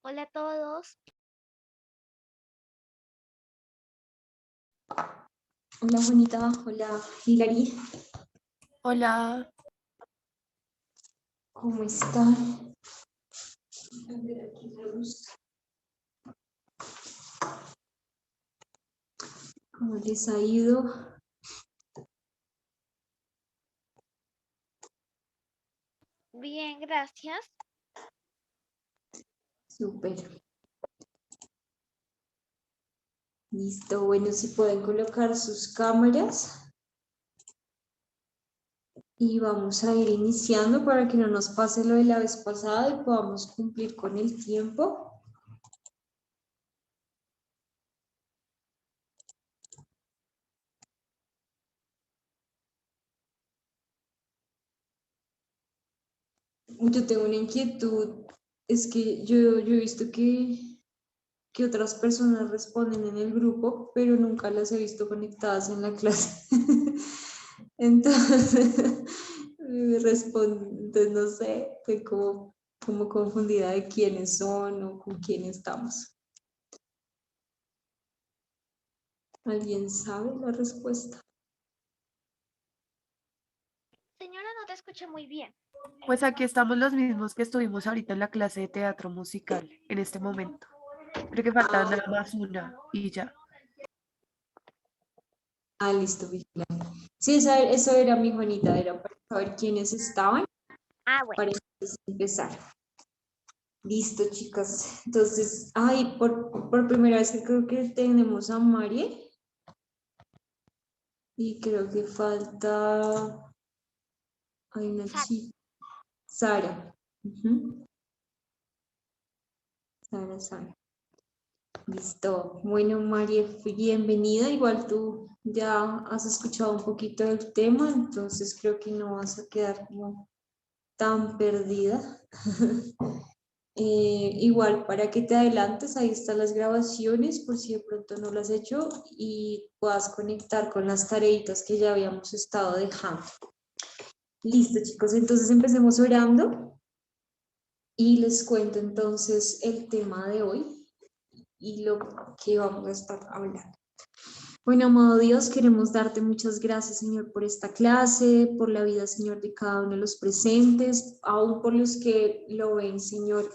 Hola a todos. Hola Juanita, hola Hilary, Hola, ¿cómo están? A ver aquí la luz. ¿Cómo les ha ido? Bien, gracias. Súper. Listo, bueno, si pueden colocar sus cámaras. Y vamos a ir iniciando para que no nos pase lo de la vez pasada y podamos cumplir con el tiempo. Yo tengo una inquietud, es que yo he visto que otras personas responden en el grupo, pero nunca las he visto conectadas en la clase. Entonces, responden, no sé, estoy como confundida de quiénes son o con quién estamos. ¿Alguien sabe la respuesta? Señora, no te escuché muy bien. pues aquí estamos los mismos que estuvimos ahorita en la clase de teatro musical en este momento. Creo que falta nada más una y ya. Listo, vigilante. Sí, eso era mi Juanita, era para saber quiénes estaban, Bueno. para entonces empezar. Listo, chicas. Entonces, por primera vez que creo que tenemos a Mari. Y creo que falta, hay una Sara. chica, Sara. Sara. Listo. Bueno, María, bienvenida. Igual tú ya has escuchado un poquito del tema, entonces creo que no vas a quedar como tan perdida. Igual para que te adelantes, ahí están las grabaciones por si de pronto no las has hecho y puedas conectar con las tareitas que ya habíamos estado dejando. Listo, chicos, entonces empecemos orando y les cuento entonces el tema de hoy y lo que vamos a estar hablando. Bueno, amado Dios, queremos darte muchas gracias, Señor, por esta clase, por la vida, Señor, de cada uno de los presentes, aún por los que lo ven, Señor,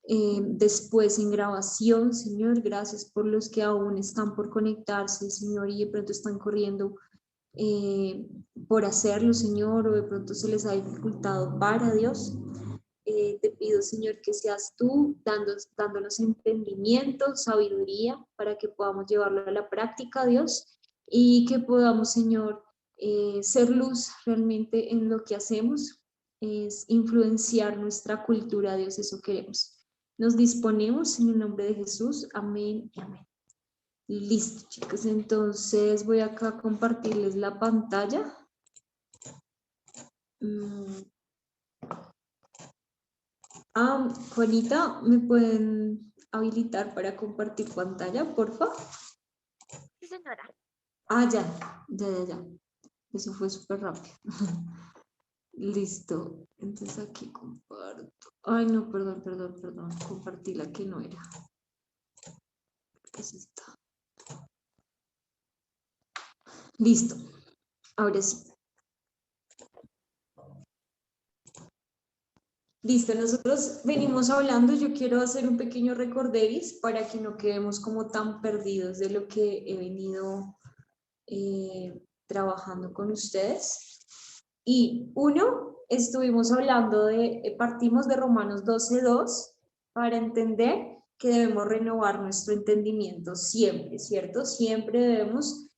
después en grabación, Señor. Gracias por los que aún están por conectarse, Señor, y de pronto están corriendo por hacerlo, Señor, o de pronto se les ha dificultado para Dios. Te pido, Señor, que seas tú dándonos entendimiento, sabiduría, para que podamos llevarlo a la práctica, Dios, y que podamos, Señor, ser luz realmente en lo que hacemos, es influenciar nuestra cultura, Dios, eso queremos. Nos disponemos en el nombre de Jesús. Amén y amén. Listo, chicos. Entonces voy acá a compartirles la pantalla. Juanita, ¿me pueden habilitar para compartir pantalla, por favor? Sí, señora. Ya. Eso fue súper rápido. Listo. Entonces aquí comparto. Ay, no, perdón. Compartí la que no era. Es esta. Listo. Ahora sí. Listo, nosotros venimos hablando, yo quiero hacer un pequeño recorderis para que no quedemos como tan perdidos de lo que he venido trabajando con ustedes. Y estuvimos hablando partimos de Romanos 12:2 para entender que debemos renovar nuestro entendimiento siempre, ¿cierto? Siempre debemos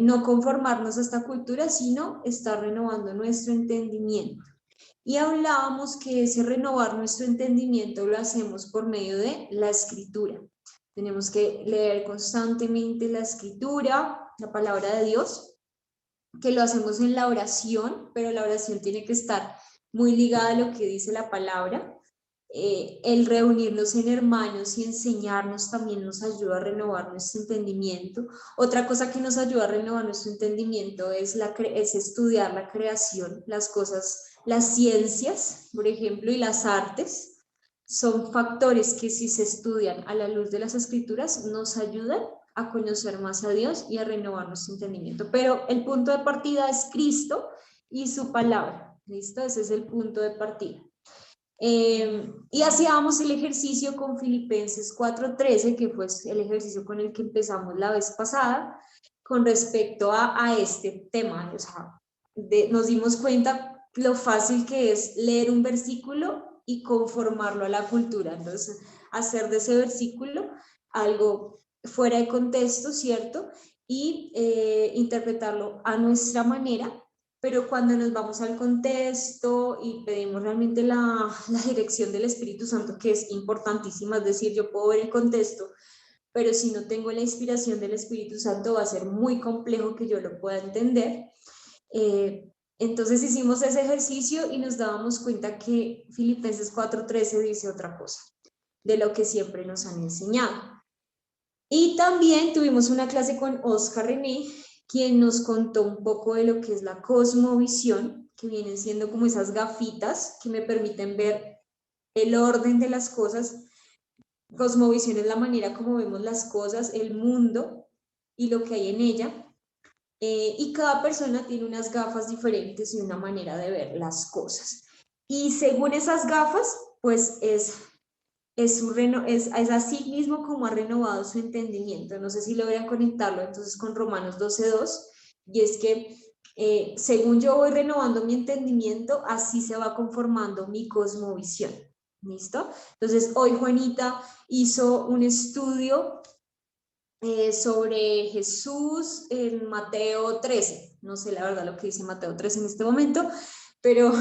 no conformarnos a esta cultura, sino estar renovando nuestro entendimiento. Y hablábamos que ese renovar nuestro entendimiento lo hacemos por medio de la escritura. Tenemos que leer constantemente la escritura, la palabra de Dios, que lo hacemos en la oración, pero la oración tiene que estar muy ligada a lo que dice la palabra. El reunirnos en hermanos y enseñarnos también nos ayuda a renovar nuestro entendimiento. Otra cosa que nos ayuda a renovar nuestro entendimiento es estudiar la creación, las cosas, las ciencias, por ejemplo, y las artes. son factores que si se estudian a la luz de las escrituras nos ayudan a conocer más a Dios y a renovar nuestro entendimiento. Pero el punto de partida es Cristo y su palabra. ¿Listo? Ese es el punto de partida. Y hacíamos el ejercicio con Filipenses 4:13, que fue el ejercicio con el que empezamos la vez pasada, con respecto a este tema. O sea, nos dimos cuenta lo fácil que es leer un versículo y conformarlo a la cultura. Entonces, hacer de ese versículo algo fuera de contexto, ¿cierto? Y interpretarlo a nuestra manera. Pero cuando nos vamos al contexto y pedimos realmente la dirección del Espíritu Santo, que es importantísima, es decir, yo puedo ver el contexto, pero si no tengo la inspiración del Espíritu Santo va a ser muy complejo que yo lo pueda entender. Entonces hicimos ese ejercicio y nos dábamos cuenta que Filipenses 4:13 dice otra cosa de lo que siempre nos han enseñado. Y también tuvimos una clase con Oscar René, quien nos contó un poco de lo que es la cosmovisión, que vienen siendo como esas gafitas que me permiten ver el orden de las cosas. Cosmovisión es la manera como vemos las cosas, el mundo y lo que hay en ella. Y cada persona tiene unas gafas diferentes y una manera de ver las cosas. Y según esas gafas, pues es así mismo como ha renovado su entendimiento. No sé si logran conectarlo entonces con Romanos 12:2, y es que según yo voy renovando mi entendimiento, así se va conformando mi cosmovisión. ¿Listo? Entonces hoy Juanita hizo un estudio sobre Jesús en Mateo 13. No sé la verdad lo que dice Mateo 13 en este momento, pero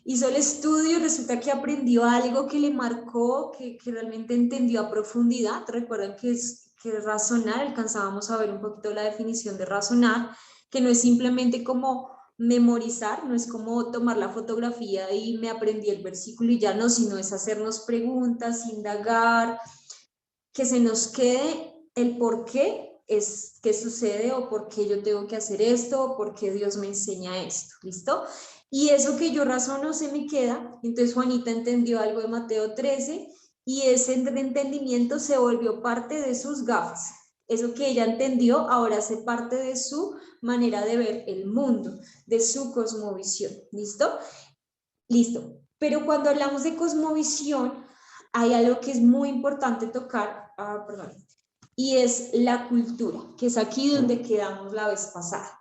hizo el estudio y resulta que aprendió algo que le marcó, que realmente entendió a profundidad. Recuerdan que razonar, alcanzábamos a ver un poquito la definición de razonar, que no es simplemente como memorizar, no es como tomar la fotografía y me aprendí el versículo y ya no, sino es hacernos preguntas, indagar, que se nos quede el por qué es que sucede o por qué yo tengo que hacer esto o por qué Dios me enseña esto, ¿listo? Y eso que yo razono se me queda. Entonces Juanita entendió algo de Mateo 13 y ese entendimiento se volvió parte de sus gafas. Eso que ella entendió ahora hace parte de su manera de ver el mundo, de su cosmovisión, ¿listo? Listo. Pero cuando hablamos de cosmovisión, hay algo que es muy importante tocar, perdón, y es la cultura, que es aquí donde quedamos la vez pasada.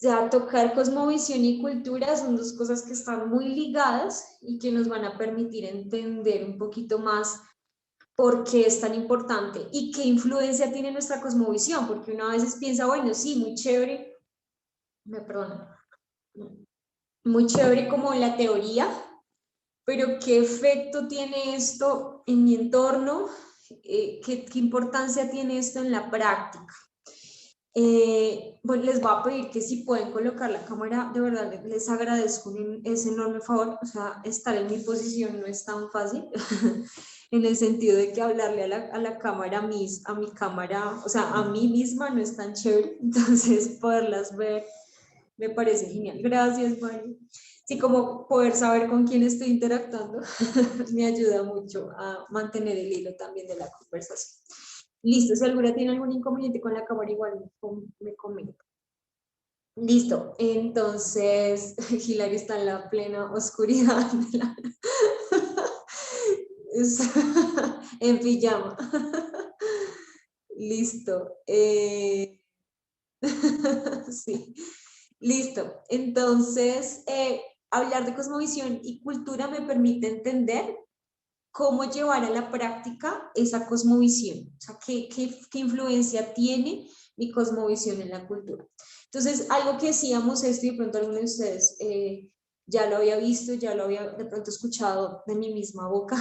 Ya tocar cosmovisión y cultura son dos cosas que están muy ligadas y que nos van a permitir entender un poquito más por qué es tan importante y qué influencia tiene nuestra cosmovisión, porque uno a veces piensa, bueno, sí, muy chévere, muy chévere como la teoría, pero ¿qué efecto tiene esto en mi entorno? ¿Qué importancia tiene esto en la práctica? Bueno, les voy a pedir que si pueden colocar la cámara, de verdad les agradezco ese enorme favor. O sea, estar en mi posición no es tan fácil, en el sentido de que hablarle a la cámara, a mi cámara, o sea, a mí misma no es tan chévere, entonces poderlas ver me parece genial. Gracias, Mari. Sí, como poder saber con quién estoy interactuando me ayuda mucho a mantener el hilo también de la conversación. Listo, si alguna tiene algún inconveniente con la cámara, igual me comenta. Listo, entonces Hilary está en la plena oscuridad. En pijama. Listo. Sí. Listo. Entonces, hablar de cosmovisión y cultura me permite entender cómo llevar a la práctica esa cosmovisión, o sea, qué influencia tiene mi cosmovisión en la cultura. Entonces, algo que decíamos esto y de pronto alguno de ustedes ya lo había visto, ya lo había de pronto escuchado de mi misma boca,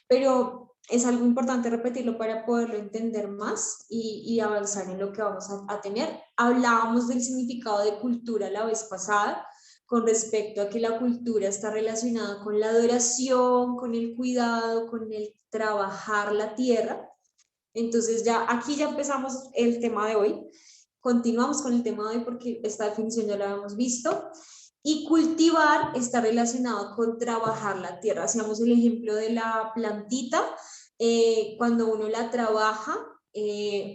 pero es algo importante repetirlo para poderlo entender más y avanzar en lo que vamos a tener. Hablábamos del significado de cultura la vez pasada, con respecto a que la cultura está relacionada con la adoración, con el cuidado, con el trabajar la tierra. Entonces aquí ya empezamos el tema de hoy. Continuamos con el tema de hoy porque esta definición ya la habíamos visto. Y cultivar está relacionado con trabajar la tierra. Hacíamos el ejemplo de la plantita. Cuando uno la trabaja,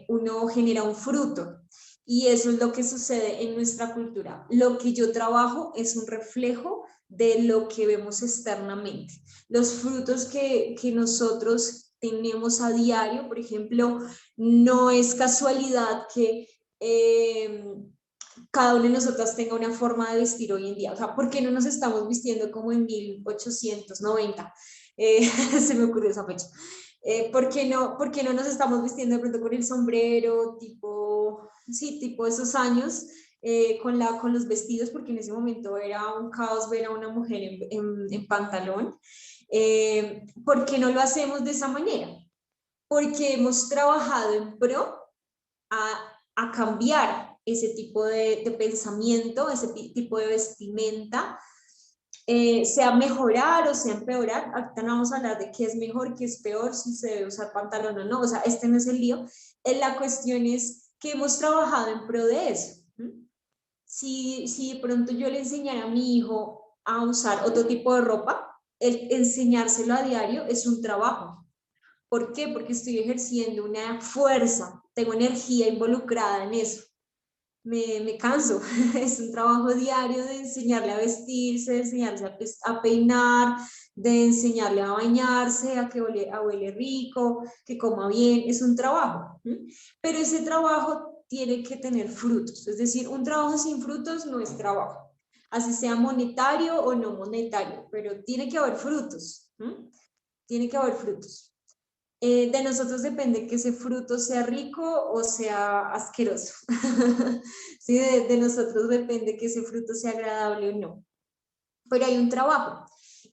uno genera un fruto. Y eso es lo que sucede en nuestra cultura. Lo que yo trabajo es un reflejo de lo que vemos externamente. Los frutos que nosotros tenemos a diario, por ejemplo, no es casualidad que cada uno de nosotros tenga una forma de vestir hoy en día. O sea, ¿por qué no nos estamos vistiendo como en 1890? Se me ocurrió esa fecha. ¿Por qué no nos estamos vistiendo de pronto con el sombrero, tipo, sí, tipo esos años, con los vestidos? Porque en ese momento era un caos ver a una mujer en pantalón. ¿Por qué no lo hacemos de esa manera? Porque hemos trabajado en pro a cambiar ese tipo de pensamiento, ese tipo de vestimenta, sea mejorar o sea empeorar. Ahorita no vamos a hablar de qué es mejor, qué es peor, si se debe usar pantalón o no, o sea, este no es el lío. La cuestión es que hemos trabajado en pro de eso. Si de pronto yo le enseñara a mi hijo a usar otro tipo de ropa, el enseñárselo a diario es un trabajo. ¿Por qué? Porque estoy ejerciendo una fuerza, tengo energía involucrada en eso. Me canso, es un trabajo diario de enseñarle a vestirse, de enseñarle a peinar, de enseñarle a bañarse, a que huele rico, que coma bien, es un trabajo. Pero ese trabajo tiene que tener frutos, es decir, un trabajo sin frutos no es trabajo, así sea monetario o no monetario, pero tiene que haber frutos, tiene que haber frutos. De nosotros depende que ese fruto sea rico o sea asqueroso. Sí, de nosotros depende que ese fruto sea agradable o no. Pero hay un trabajo.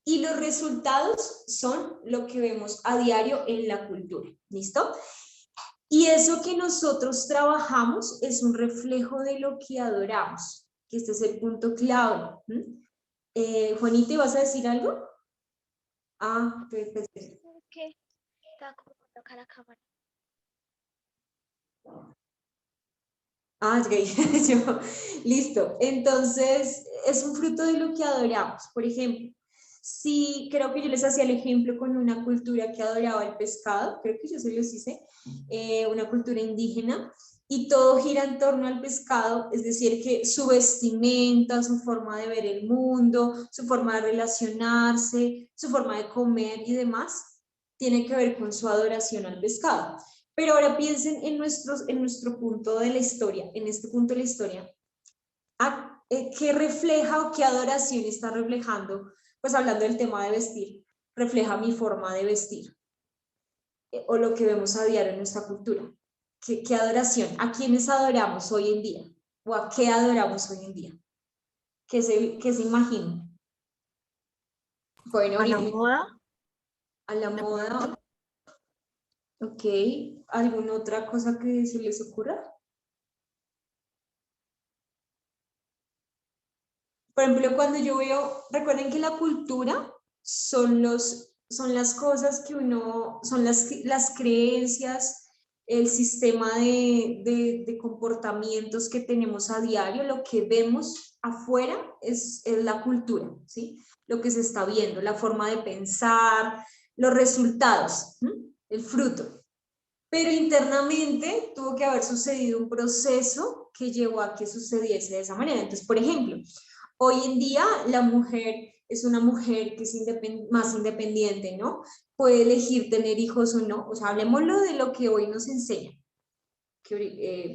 Y los resultados son lo que vemos a diario en la cultura. ¿Listo? Y eso que nosotros trabajamos es un reflejo de lo que adoramos. Que este es el punto clave. Juanita, ¿vas a decir algo? Ah, perfecto. ¿Qué? Estaba como toca la cámara. Ah, ok. Listo. Entonces, es un fruto de lo que adoramos. Por ejemplo, si creo que yo les hacía el ejemplo con una cultura que adoraba el pescado, creo que yo se los hice, una cultura indígena, y todo gira en torno al pescado, es decir, que su vestimenta, su forma de ver el mundo, su forma de relacionarse, su forma de comer y demás, tiene que ver con su adoración al pescado. Pero ahora piensen en nuestro punto de la historia, en este punto de la historia, ¿qué refleja o qué adoración está reflejando? Pues hablando del tema de vestir, refleja mi forma de vestir, o lo que vemos a diario en nuestra cultura. ¿Qué adoración? ¿A quiénes adoramos hoy en día? ¿O a qué adoramos hoy en día? ¿Qué se imaginan? Bueno, A la ahorita moda, a la de moda, pronto. ok. ¿Alguna otra cosa que se les ocurra? Por ejemplo, cuando yo veo, recuerden que la cultura son las cosas que uno, son las creencias, el sistema de comportamientos que tenemos a diario, lo que vemos afuera es la cultura, ¿sí? Lo que se está viendo, la forma de pensar, los resultados, el fruto. Pero internamente tuvo que haber sucedido un proceso que llevó a que sucediese de esa manera. Entonces, por ejemplo, hoy en día la mujer es una mujer que es más independiente, ¿no? Puede elegir tener hijos o no. O sea, hablemoslo de lo que hoy nos enseña.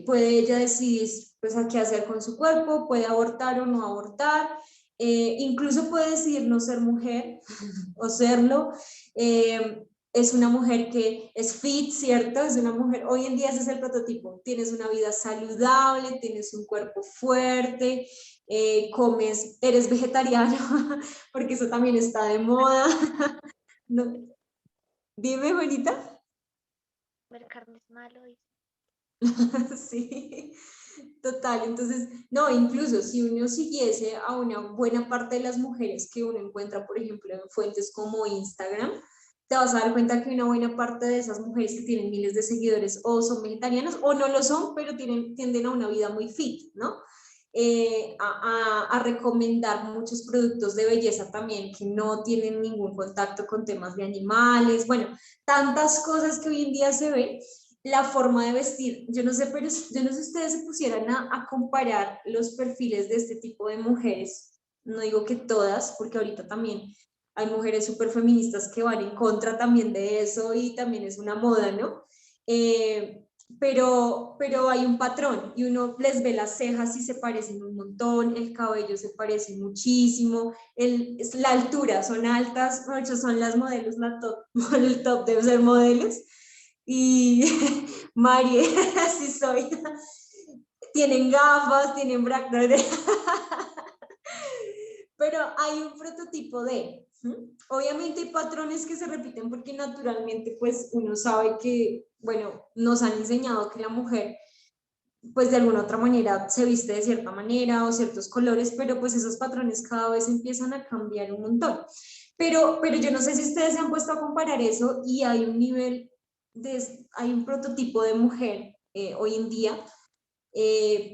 Puede ella decidir pues, a qué hacer con su cuerpo, puede abortar o no abortar. Incluso puede decidir no ser mujer o serlo. Es una mujer que es fit, ¿cierto? Es una mujer, hoy en día ese es el prototipo. Tienes una vida saludable, tienes un cuerpo fuerte, comes, eres vegetariano, porque eso también está de moda. No. Dime, bonita. Ver carne es malo. Sí, total. Entonces, no, incluso si uno siguiese a una buena parte de las mujeres que uno encuentra, por ejemplo, en fuentes como Instagram, te vas a dar cuenta que una buena parte de esas mujeres que tienen miles de seguidores o son vegetarianas o no lo son, pero tienden a una vida muy fit, ¿no? a recomendar muchos productos de belleza también que no tienen ningún contacto con temas de animales, bueno, tantas cosas que hoy en día se ven. La forma de vestir, yo no sé, pero yo no sé si ustedes se pusieran a comparar los perfiles de este tipo de mujeres, no digo que todas, porque ahorita también hay mujeres súper feministas que van en contra también de eso y también es una moda, ¿no? Pero hay un patrón y uno les ve las cejas y se parecen un montón, el cabello se parece muchísimo, la altura, son altas, muchas son las modelos, el top de ser modelos. Y Mari, así soy. Tienen gafas, tienen brackets. Pero hay un prototipo de, obviamente hay patrones que se repiten porque naturalmente pues uno sabe que, bueno, nos han enseñado que la mujer pues de alguna otra manera se viste de cierta manera o ciertos colores, pero pues esos patrones cada vez empiezan a cambiar un montón. Pero yo no sé si ustedes se han puesto a comparar eso y hay un nivel, hay un prototipo de mujer hoy en día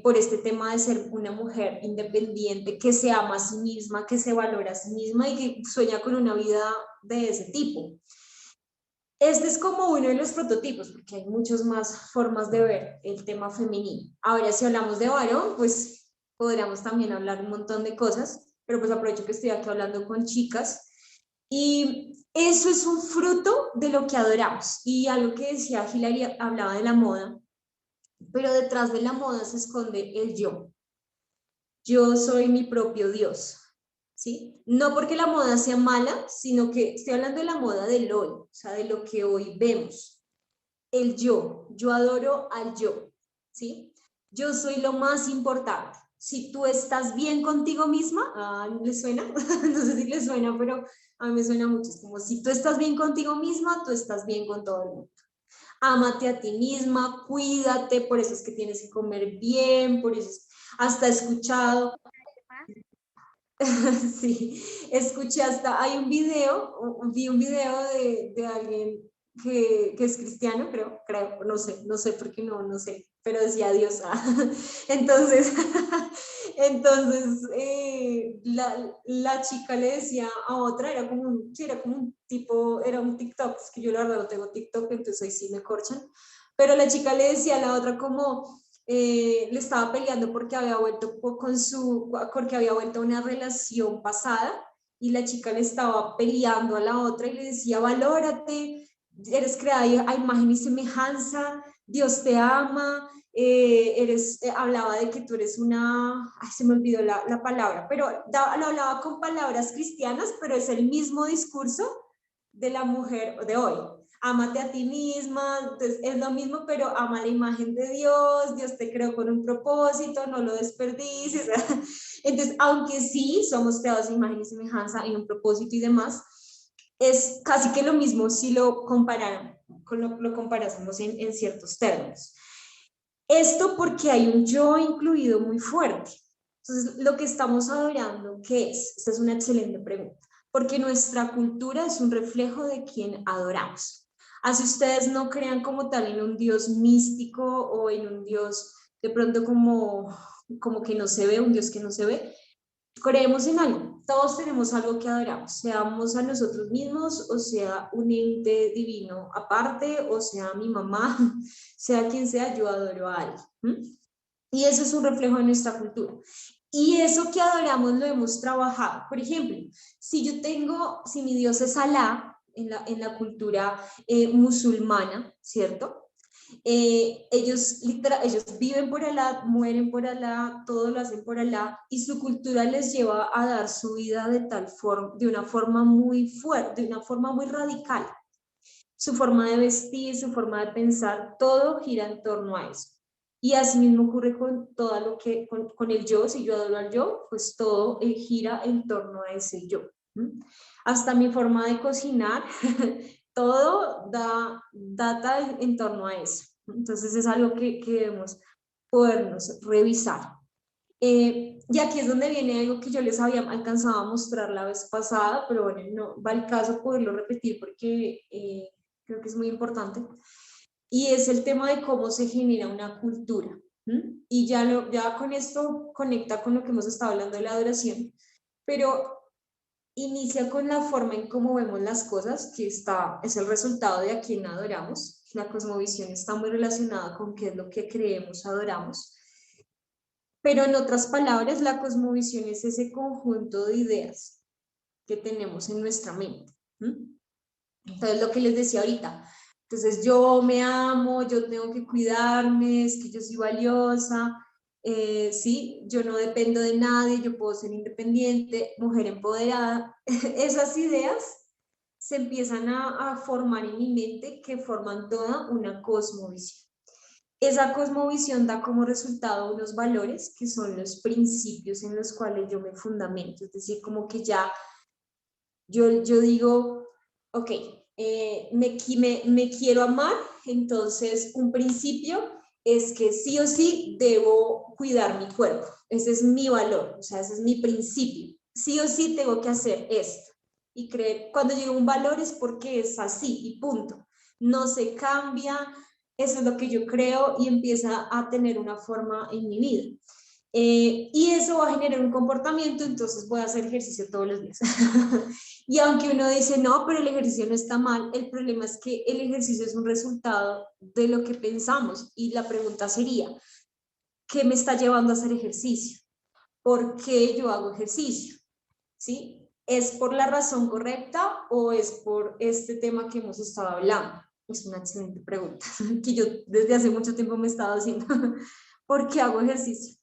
por este tema de ser una mujer independiente, que se ama a sí misma, que se valora a sí misma y que sueña con una vida de ese tipo. Este es como uno de los prototipos, porque hay muchas más formas de ver el tema femenino. Ahora, si hablamos de varón, pues podríamos también hablar un montón de cosas, pero pues aprovecho que estoy aquí hablando con chicas. Y eso es un fruto de lo que adoramos. Y algo que decía Hilary, hablaba de la moda, pero detrás de la moda se esconde el yo. Yo soy mi propio Dios, ¿sí? No porque la moda sea mala, sino que estoy hablando de la moda del hoy, o sea, de lo que hoy vemos. El yo adoro al yo, ¿sí? Yo soy lo más importante. Si tú estás bien contigo misma, ¿le suena? No sé si le suena, pero a mí me suena mucho. Es como si tú estás bien contigo misma, tú estás bien con todo el mundo. Ámate a ti misma, cuídate, por eso es que tienes que comer bien, por eso es, hasta he escuchado, sí, escuché hasta, hay un video, vi un video de alguien que es cristiano, creo, no sé por qué no sé, pero decía Dios. Entonces, entonces la chica le decía a otra, sí, era como un tipo, era un TikTok, es que yo la verdad no tengo TikTok, entonces ahí sí me corchan, pero la chica le decía a la otra como le estaba peleando porque había vuelto porque había vuelto a una relación pasada y la chica le estaba peleando a la otra y le decía, valórate, eres creada a imagen y semejanza, Dios te ama, hablaba de que tú eres se me olvidó la palabra, pero lo hablaba con palabras cristianas, pero es el mismo discurso de la mujer de hoy. Ámate a ti misma, entonces es lo mismo, pero ama la imagen de Dios, Dios te creó con un propósito, no lo desperdicies. Entonces, aunque sí somos creados a imagen y semejanza en un propósito y demás, es casi que lo mismo si lo comparásemos en ciertos términos. Esto porque hay un yo incluido muy fuerte. Entonces, lo que estamos adorando, ¿qué es? Esta es una excelente pregunta, porque nuestra cultura es un reflejo de quien adoramos. Así ustedes no crean como tal en un Dios místico o en un Dios de pronto como que no se ve, un Dios que no se ve, creemos en algo, todos tenemos algo que adoramos, seamos a nosotros mismos o sea un ente divino aparte o sea mi mamá, sea quien sea, yo adoro a alguien. Y eso es un reflejo de nuestra cultura. Y eso que adoramos lo hemos trabajado. Por ejemplo, si mi Dios es Alá en la cultura musulmana, ¿cierto? Ellos viven por Alá, mueren por Alá, todo lo hacen por Alá y su cultura les lleva a dar su vida de una forma muy fuerte, de una forma muy radical. Su forma de vestir, su forma de pensar, todo gira en torno a eso. Y así mismo ocurre con todo lo que, con el yo, si yo adoro al yo, pues todo gira en torno a ese yo. Hasta mi forma de cocinar, todo data en torno a eso. Entonces es algo que debemos podernos revisar. Y aquí es donde viene algo que yo les había alcanzado a mostrar la vez pasada, pero bueno, no va el caso poderlo repetir porque creo que es muy importante. Y es el tema de cómo se genera una cultura. ¿Mm? Y ya con esto conecta con lo que hemos estado hablando de la adoración, pero inicia con la forma en cómo vemos las cosas, que es el resultado de a quién adoramos. La cosmovisión está muy relacionada con qué es lo que creemos, adoramos. Pero en otras palabras, la cosmovisión es ese conjunto de ideas que tenemos en nuestra mente. ¿Mm? Entonces, lo que les decía ahorita, entonces yo me amo, yo tengo que cuidarme, es que yo soy valiosa, sí, yo no dependo de nadie, yo puedo ser independiente, mujer empoderada. Esas ideas se empiezan a formar en mi mente, que forman toda una cosmovisión. Esa cosmovisión da como resultado unos valores que son los principios en los cuales yo me fundamento, es decir, como que ya yo digo, ok, me quiero amar, entonces un principio es que sí o sí debo cuidar mi cuerpo, ese es mi valor, o sea, ese es mi principio, sí o sí tengo que hacer esto. Y creer, cuando digo un valor es porque es así y punto, no se cambia, eso es lo que yo creo y empieza a tener una forma en mi vida. Y eso va a generar un comportamiento, entonces voy a hacer ejercicio todos los días. Y aunque uno dice, no, pero el ejercicio no está mal, el problema es que el ejercicio es un resultado de lo que pensamos. Y la pregunta sería, ¿qué me está llevando a hacer ejercicio? ¿Por qué yo hago ejercicio? ¿Sí? ¿Es por la razón correcta o es por este tema que hemos estado hablando? Es una excelente pregunta que yo desde hace mucho tiempo me he estado haciendo. ¿Por qué hago ejercicio?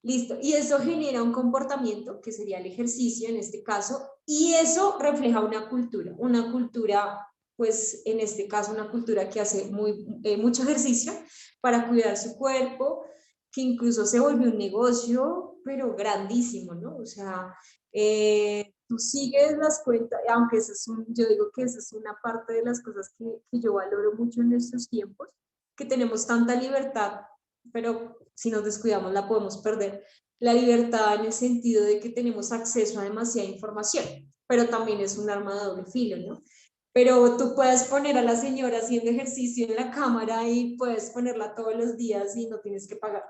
Listo. Y eso genera un comportamiento, que sería el ejercicio en este caso, y eso refleja una cultura, pues en este caso una cultura que hace mucho ejercicio para cuidar su cuerpo, que incluso se volvió un negocio, pero grandísimo, ¿no? O sea, tú sigues las cuentas, aunque yo digo que esa es una parte de las cosas que yo valoro mucho en estos tiempos, que tenemos tanta libertad, pero si nos descuidamos la podemos perder. La libertad en el sentido de que tenemos acceso a demasiada información, pero también es un arma de doble filo, ¿no? Pero tú puedes poner a la señora haciendo ejercicio en la cámara y puedes ponerla todos los días y no tienes que pagar.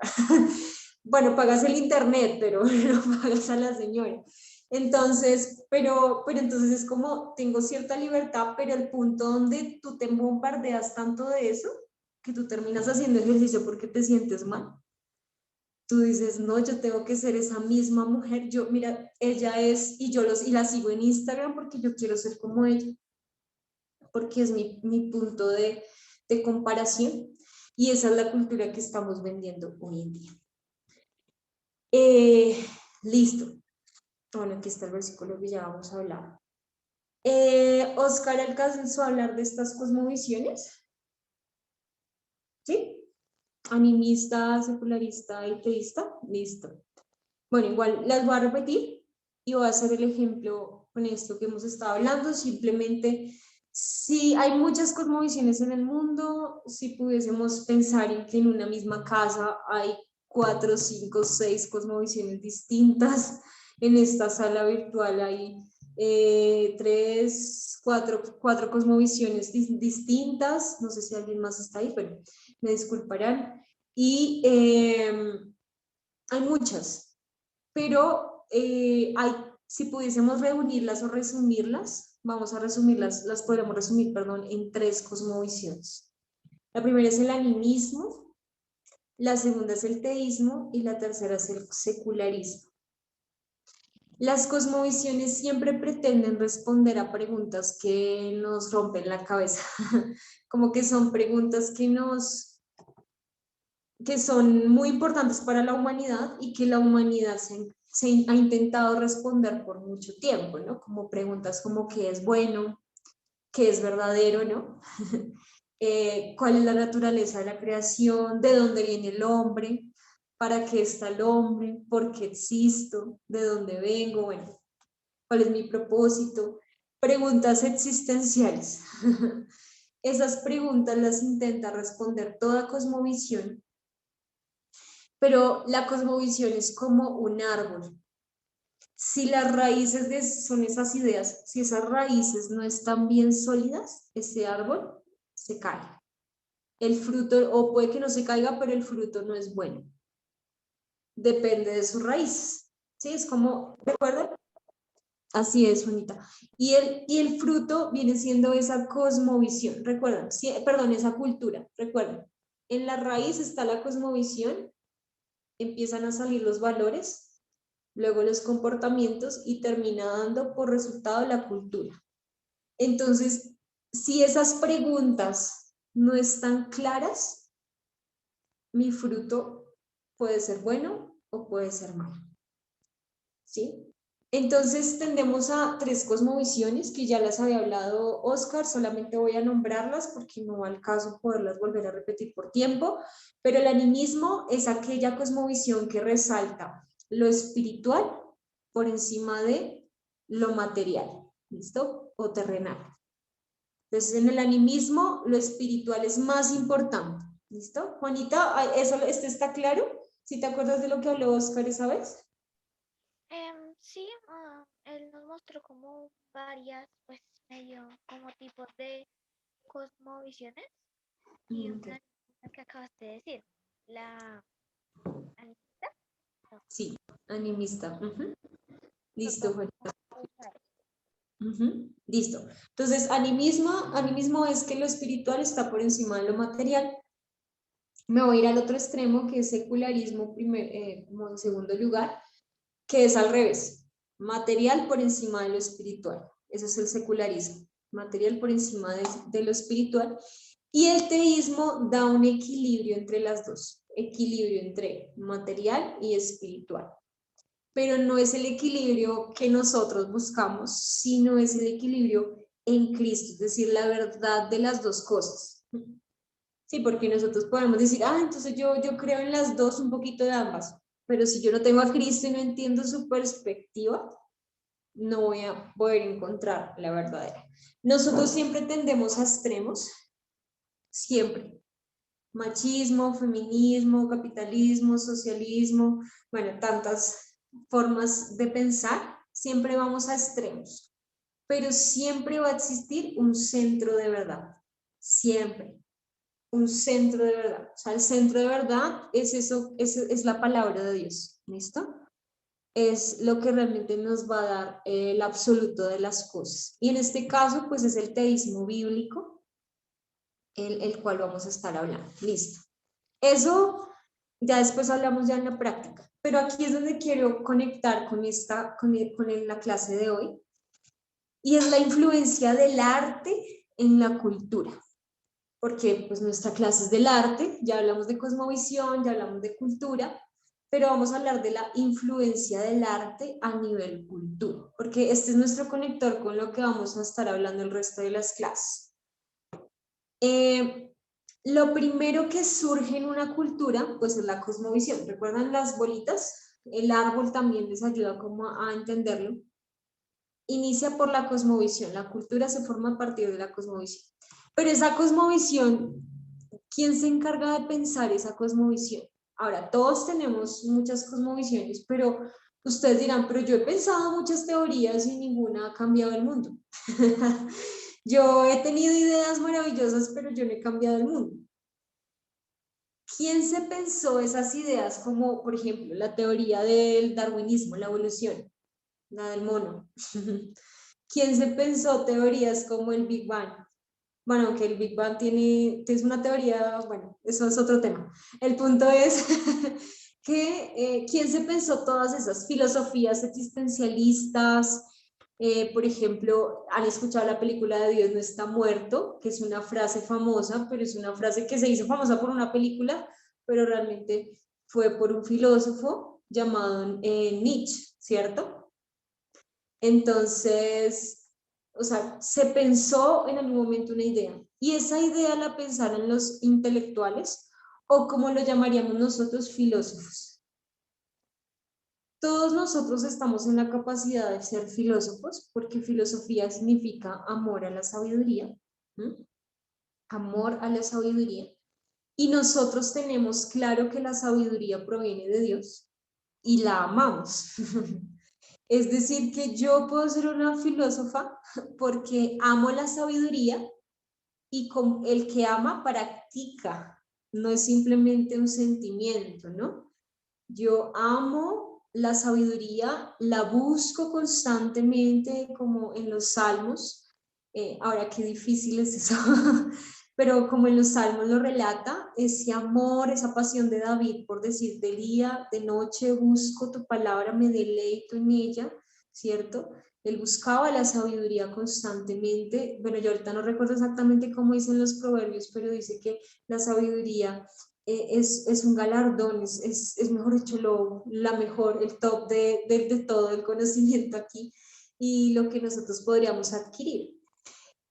Bueno, pagas el internet, pero no pagas a la señora. Entonces, pero entonces es como, tengo cierta libertad, pero el punto donde tú te bombardeas tanto de eso, que tú terminas haciendo ejercicio porque te sientes mal. Tú dices, no, yo tengo que ser esa misma mujer. Yo, mira, ella es, y la sigo en Instagram porque yo quiero ser como ella, porque es mi punto de comparación. Y esa es la cultura que estamos vendiendo hoy en día. Listo. Bueno, aquí está el versículo que ya vamos a hablar. Oscar alcanzó a hablar de estas cosmovisiones. ¿Sí? Animista, secularista y teísta. Listo. Bueno, igual las voy a repetir y voy a hacer el ejemplo con esto que hemos estado hablando. Simplemente, si hay muchas cosmovisiones en el mundo, si pudiésemos pensar en que en una misma casa hay 4, 5, 6 cosmovisiones distintas, en esta sala virtual hay 3, 4 cosmovisiones distintas, no sé si alguien más está ahí, pero me disculparán, y hay muchas, pero si pudiésemos reunirlas o resumirlas, vamos a resumirlas, las podríamos resumir, perdón, en 3 cosmovisiones. La primera es el animismo, la segunda es el teísmo y la tercera es el secularismo. Las cosmovisiones siempre pretenden responder a preguntas que nos rompen la cabeza, como que son preguntas que son muy importantes para la humanidad y que la humanidad ha intentado responder por mucho tiempo, ¿no? Como preguntas como qué es bueno, qué es verdadero, ¿no? ¿Cuál es la naturaleza de la creación? ¿De dónde viene el hombre? ¿Para qué está el hombre? ¿Por qué existo? ¿De dónde vengo? Bueno, ¿cuál es mi propósito? Preguntas existenciales. Esas preguntas las intenta responder toda cosmovisión, pero la cosmovisión es como un árbol. Si las raíces son esas ideas, si esas raíces no están bien sólidas, ese árbol se cae. El fruto, o puede que no se caiga, pero el fruto no es bueno. depende de sus raíces. ¿Sí? Es como, ¿recuerdan? Así es, Juanita. Y el fruto viene siendo esa cosmovisión, recuerden, perdón, esa cultura, recuerden. En la raíz está la cosmovisión, empiezan a salir los valores, luego los comportamientos y termina dando por resultado la cultura. Entonces, si esas preguntas no están claras, mi fruto puede ser bueno o puede ser malo. ¿Sí? Entonces tendemos a 3 cosmovisiones que ya las había hablado Oscar, solamente voy a nombrarlas porque no va al caso poderlas volver a repetir por tiempo, pero el animismo es aquella cosmovisión que resalta lo espiritual por encima de lo material, ¿listo? O terrenal. Entonces en el animismo lo espiritual es más importante, ¿listo? Juanita, ¿este está claro? ¿Sí te acuerdas de lo que habló Oscar esa vez? Sí, él nos mostró como varias, pues, medio como tipos de cosmovisiones y Ok. una que acabaste de decir, la animista. No, Sí, animista. Listo, vamos Juanita. a usar. Listo. Entonces, animismo es que lo espiritual está por encima de lo material. Me voy a ir al otro extremo, que es secularismo, como en segundo lugar, que es al revés. Material por encima de lo espiritual. Eso es el secularismo. Material por encima de lo espiritual. Y el teísmo da un equilibrio entre las dos. Equilibrio entre material y espiritual. Pero no es el equilibrio que nosotros buscamos, sino es el equilibrio en Cristo, es decir, la verdad de las dos cosas. Sí, porque nosotros podemos decir, entonces yo creo en las dos, un poquito de ambas, pero si yo no tengo a Cristo y no entiendo su perspectiva, no voy a poder encontrar la verdadera. Nosotros siempre tendemos a extremos, siempre. Machismo, feminismo, capitalismo, socialismo, bueno, tantas formas de pensar, siempre vamos a extremos, pero siempre va a existir un centro de verdad, siempre, un centro de verdad. O sea, el centro de verdad es eso, es la palabra de Dios, ¿listo? Es lo que realmente nos va a dar el absoluto de las cosas. Y en este caso, pues es el teísmo bíblico, el cual vamos a estar hablando, listo. Eso ya después hablamos ya en la práctica, pero aquí es donde quiero conectar con la clase de hoy, y es la influencia del arte en la cultura, porque pues nuestra clase es del arte, ya hablamos de cosmovisión, ya hablamos de cultura, pero vamos a hablar de la influencia del arte a nivel cultura, porque este es nuestro conector con lo que vamos a estar hablando el resto de las clases. Lo primero que surge en una cultura, pues es la cosmovisión. ¿Recuerdan las bolitas? El árbol también les ayuda como a entenderlo. Inicia por la cosmovisión. La cultura se forma a partir de la cosmovisión. Pero esa cosmovisión, ¿quién se encarga de pensar esa cosmovisión? Ahora, todos tenemos muchas cosmovisiones, pero ustedes dirán, pero yo he pensado muchas teorías y ninguna ha cambiado el mundo. Yo he tenido ideas maravillosas, pero yo no he cambiado el mundo. ¿Quién se pensó esas ideas como, por ejemplo, la teoría del darwinismo, la evolución, la del mono? ¿Quién se pensó teorías como el Big Bang? Bueno, aunque el Big Bang es una teoría, bueno, eso es otro tema. El punto es que ¿quién se pensó todas esas filosofías existencialistas? Por ejemplo, han escuchado la película de Dios no está muerto, que es una frase famosa, pero es una frase que se hizo famosa por una película, pero realmente fue por un filósofo llamado Nietzsche, ¿cierto? Entonces, o sea, se pensó en algún momento una idea, y esa idea la pensaron los intelectuales, o como lo llamaríamos nosotros, filósofos. Todos nosotros estamos en la capacidad de ser filósofos, porque filosofía significa amor a la sabiduría, ¿sí? Amor a la sabiduría. Y nosotros tenemos claro que la sabiduría proviene de Dios y la amamos. Es decir, que yo puedo ser una filósofa porque amo la sabiduría, y con el que ama practica, no es simplemente un sentimiento, ¿no? Yo amo la sabiduría, la busco constantemente como en los salmos. Ahora qué difícil es eso, pero como en los salmos lo relata, ese amor, esa pasión de David por decir de día, de noche busco tu palabra, me deleito en ella, ¿cierto? Él buscaba la sabiduría constantemente. Bueno, yo ahorita no recuerdo exactamente cómo dicen los proverbios, pero dice que la sabiduría es un galardón, es mejor dicho, la mejor, el top de todo el conocimiento aquí y lo que nosotros podríamos adquirir.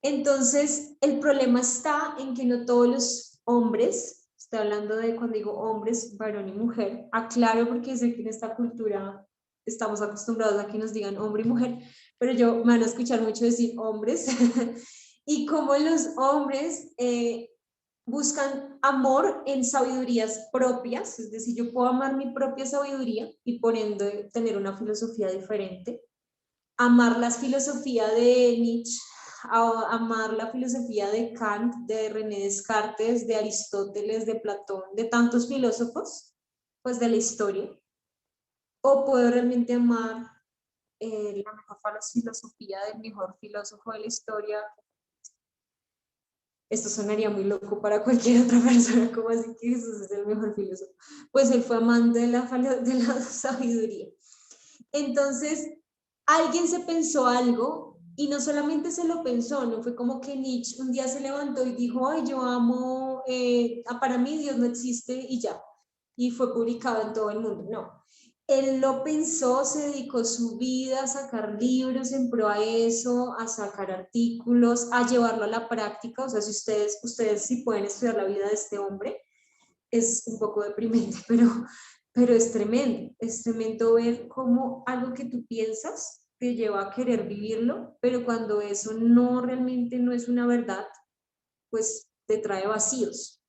Entonces, el problema está en que no todos los hombres, estoy hablando de cuando digo hombres, varón y mujer, aclaro porque sé que en esta cultura estamos acostumbrados a que nos digan hombre y mujer, pero yo me van a escuchar mucho decir hombres, y como los hombres buscan amor en sabidurías propias, es decir, yo puedo amar mi propia sabiduría y por ende tener una filosofía diferente, amar la filosofía de Nietzsche, amar la filosofía de Kant, de René Descartes, de Aristóteles, de Platón, de tantos filósofos, pues de la historia, o puedo realmente amar la mejor filosofía del mejor filósofo de la historia. Esto sonaría muy loco para cualquier otra persona, como así que Jesús es el mejor filósofo. Pues él fue amante de la sabiduría. Entonces, alguien se pensó algo y no solamente se lo pensó, no fue como que Nietzsche un día se levantó y dijo, ay, yo amo, para mí Dios no existe y ya, y fue publicado en todo el mundo, no. Él lo pensó, se dedicó su vida a sacar libros en pro a eso, a sacar artículos, a llevarlo a la práctica. O sea, si ustedes sí pueden estudiar la vida de este hombre, es un poco deprimente, pero es tremendo ver cómo algo que tú piensas te lleva a querer vivirlo, pero cuando eso no realmente no es una verdad, pues te trae vacíos.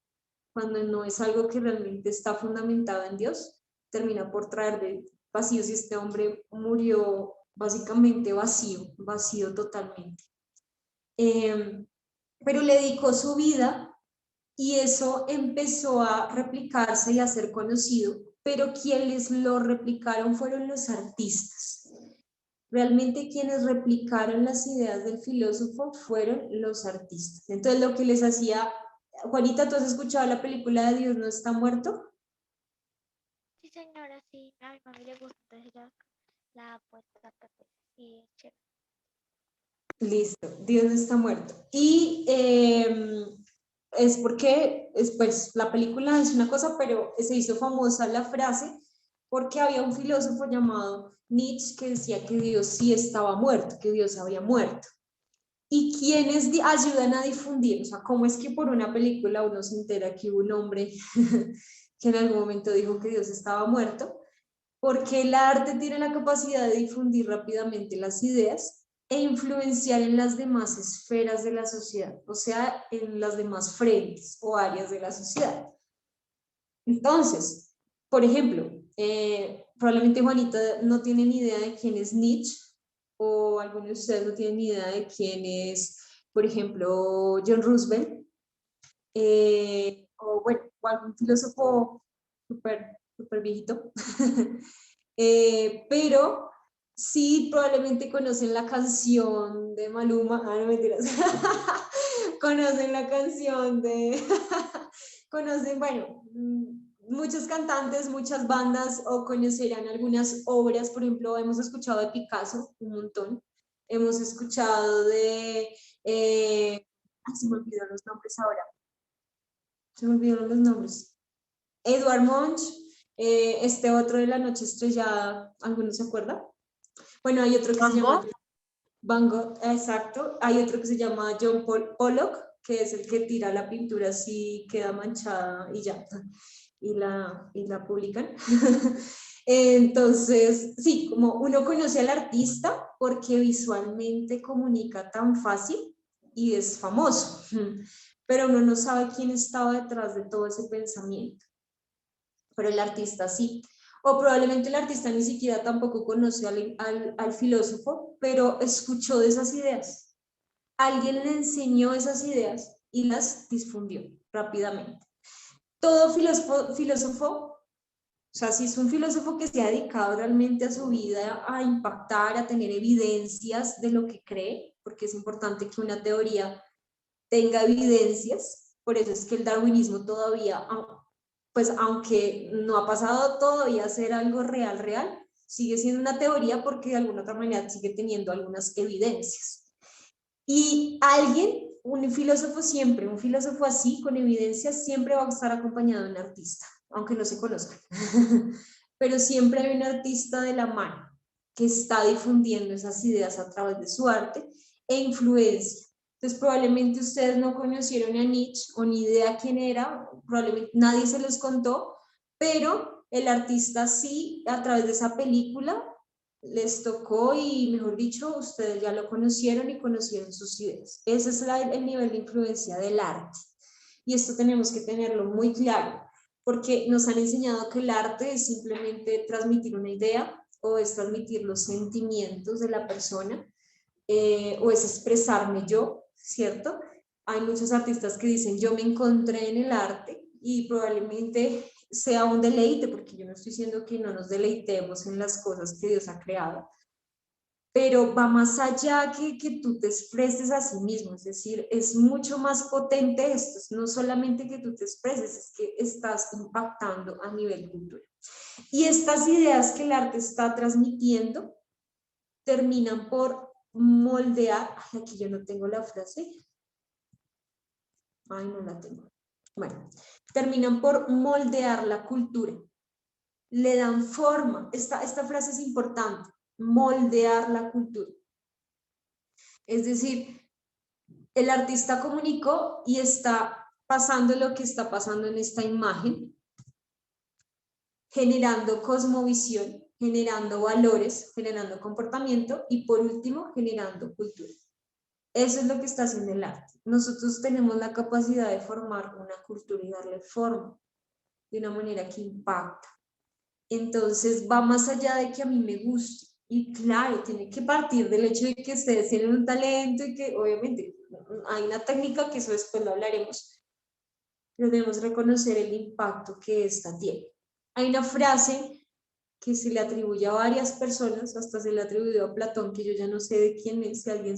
Cuando no es algo que realmente está fundamentado en Dios, termina por traer vacíos y este hombre murió básicamente vacío, vacío totalmente. Pero le dedicó su vida y eso empezó a replicarse y a ser conocido, pero quienes lo replicaron fueron los artistas. Realmente quienes replicaron las ideas del filósofo fueron los artistas. Entonces lo que les hacía, Juanita, ¿tú has escuchado la película de Dios no está muerto? Sí, señora, sí. A mi mami le gusta, entonces la ha puesto a tapete. Sí, es chévere. Listo, Dios no está muerto. Y es porque, pues, la película es una cosa, pero se hizo famosa la frase porque había un filósofo llamado Nietzsche que decía que Dios sí estaba muerto, que Dios había muerto. ¿Y quiénes ayudan a difundir? O sea, ¿cómo es que por una película uno se entera que hubo un hombre que en algún momento dijo que Dios estaba muerto? Porque el arte tiene la capacidad de difundir rápidamente las ideas e influenciar en las demás esferas de la sociedad, o sea, en las demás frentes o áreas de la sociedad. Entonces, por ejemplo, probablemente Juanita no tiene ni idea de quién es Nietzsche, o algunos de ustedes no tienen ni idea de quién es, por ejemplo, John Roosevelt, o bueno, o algún filósofo súper viejito. Pero sí probablemente conocen la canción de Maluma, no mentiras, conocen la canción de, conocen, bueno, muchos cantantes, muchas bandas o conocerán algunas obras, por ejemplo, hemos escuchado de Picasso un montón, hemos escuchado de, se me olvidaron los nombres ahora, se me olvidaron los nombres, Edward Munch, este otro de La Noche Estrellada, ¿alguno se acuerda? Bueno, hay otro que se llama Van Gogh, exacto. Hay otro que se llama John Pollock, que es el que tira la pintura así, queda manchada y ya, y la publican. Entonces, sí, como uno conoce al artista porque visualmente comunica tan fácil y es famoso, pero uno no sabe quién estaba detrás de todo ese pensamiento, pero el artista sí. O probablemente el artista ni siquiera tampoco conoce al filósofo, pero escuchó de esas ideas. Alguien le enseñó esas ideas y las difundió rápidamente. Todo filósofo O sea, si es un filósofo que se ha dedicado realmente a su vida a impactar, a tener evidencias de lo que cree, porque es importante que una teoría tenga evidencias, por eso es que el darwinismo todavía, pues aunque no ha pasado todavía a ser algo real, sigue siendo una teoría porque de alguna otra manera sigue teniendo algunas evidencias. Y alguien, un filósofo siempre, un filósofo así, con evidencias, siempre va a estar acompañado de un artista, aunque no se conozcan. Pero siempre hay un artista de la mano que está difundiendo esas ideas a través de su arte e influencia. Entonces probablemente ustedes no conocieron a Nietzsche o ni idea quién era, probablemente nadie se los contó, pero el artista sí, a través de esa película, les tocó y, mejor dicho, ustedes ya lo conocieron y conocieron sus ideas. Ese es el nivel de influencia del arte. Y esto tenemos que tenerlo muy claro, porque nos han enseñado que el arte es simplemente transmitir una idea o es transmitir los sentimientos de la persona o es expresarme yo, ¿cierto? Hay muchos artistas que dicen yo me encontré en el arte y probablemente sea un deleite, porque yo no estoy diciendo que no nos deleitemos en las cosas que Dios ha creado, pero va más allá que tú te expreses a sí mismo, es decir, es mucho más potente esto, es no solamente que tú te expreses, es que estás impactando a nivel cultural. Y estas ideas que el arte está transmitiendo terminan por moldear, ay, aquí yo no tengo la frase, ay, no la tengo, bueno, terminan por moldear la cultura, le dan forma, esta frase es importante, moldear la cultura. Es decir, el artista comunicó y está pasando lo que está pasando en esta imagen, generando cosmovisión, generando valores, generando comportamiento y por último, generando cultura. Eso es lo que está haciendo el arte. Nosotros tenemos la capacidad de formar una cultura y darle forma de una manera que impacta. Entonces va más allá de que a mí me guste. Y claro, tiene que partir del hecho de que ustedes tienen un talento y que obviamente hay una técnica que eso después lo hablaremos, pero debemos reconocer el impacto que esta tiene. Hay una frase que se le atribuye a varias personas, hasta se le atribuyó a Platón, que yo ya no sé de quién es, si alguien